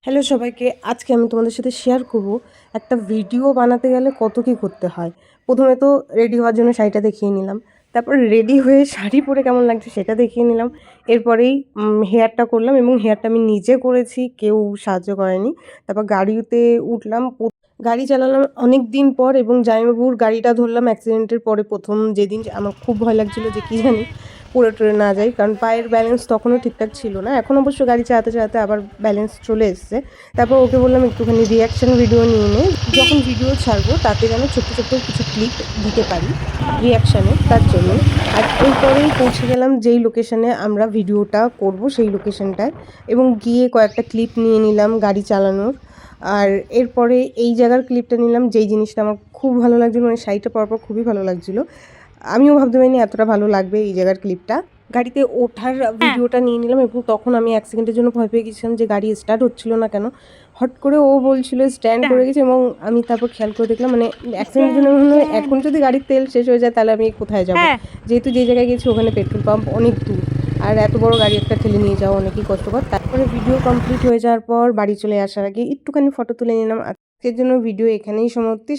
Hello সবাইকে, আজকে আমি তোমাদের সাথে শেয়ার করব একটা ভিডিও বানাতে গেলে কত কী করতে হয়। প্রথমে তো রেডি হওয়ার জন্য শাড়িটা দেখিয়ে নিলাম, তারপর রেডি হয়ে শাড়ি পরে কেমন লাগছে সেটা দেখিয়ে নিলাম। এরপরেই হেয়ারটা করলাম এবং হেয়ারটা আমি নিজে করেছি, কেউ সাহায্য করেনি। তারপর গাড়িতে উঠলাম, গাড়ি চালালাম অনেক দিন পর এবং জামাইবাবুর গাড়িটা ধরলাম অ্যাক্সিডেন্টের পরে প্রথম যেদিন। আমার খুব ভয় লাগছিল যে কী জানি পড়ে টরে না যাই, কারণ পায়ের ব্যালেন্স তখনও ঠিকঠাক ছিল না। এখন অবশ্য গাড়ি চালাতে চালাতে আবার ব্যালেন্স চলে এসছে। তারপর ওকে বললাম একটুখানি রিয়াকশান ভিডিও নিয়ে নে, যখন ভিডিও ছাড়বো তাতে যেন ছোট্ট ছোট্ট কিছু ক্লিপ দিতে পারি রিয়াকশানে, তার জন্য। আর এরপরেই পৌঁছে গেলাম যেই লোকেশানে আমরা ভিডিওটা করব সেই লোকেশানটায়, এবং গিয়ে কয়েকটা ক্লিপ নিয়ে নিলাম গাড়ি চালানোর। আর এরপরে এই জায়গার ক্লিপটা নিলাম যেই জিনিসটা আমার খুব ভালো লাগছিলো, মানে শাড়িটা পরার পর খুবই ভালো লাগছিলো। আমিও ভাবতে পারিনি এতটা ভালো লাগবে এই জায়গার ক্লিপটা। গাড়িতে ওঠার ভিডিওটা নিয়ে নিলাম এবং তখন আমি 1 সেকেন্ডের জন্য ভয় পেয়ে গেছিলাম যে গাড়ি স্টার্ট হচ্ছিল না কেন। হট করে ও বলছিল স্ট্যান্ড করে গেছে এবং আমি তারপর খেয়াল করে দেখলাম, মানে 1 সেকেন্ডের জন্য মনে হলো এখন যদি গাড়ির তেল শেষ হয়ে যায় তাহলে আমি কোথায় যাব। যেহেতু যে জায়গায় গেছি ওখানে পেট্রোল পাম্প অনেক দূর, আর এত বড় গাড়ি একটা ঠেলে নিয়ে যাওয়া অনেকই কষ্টকর। তারপরে ভিডিও কমপ্লিট হয়ে যাওয়ার পর বাড়ি চলে আসার আগে একটুখানি ফটো তুলে নিলাম। আজকের জন্য ভিডিও এখানেই সমাপ্তি।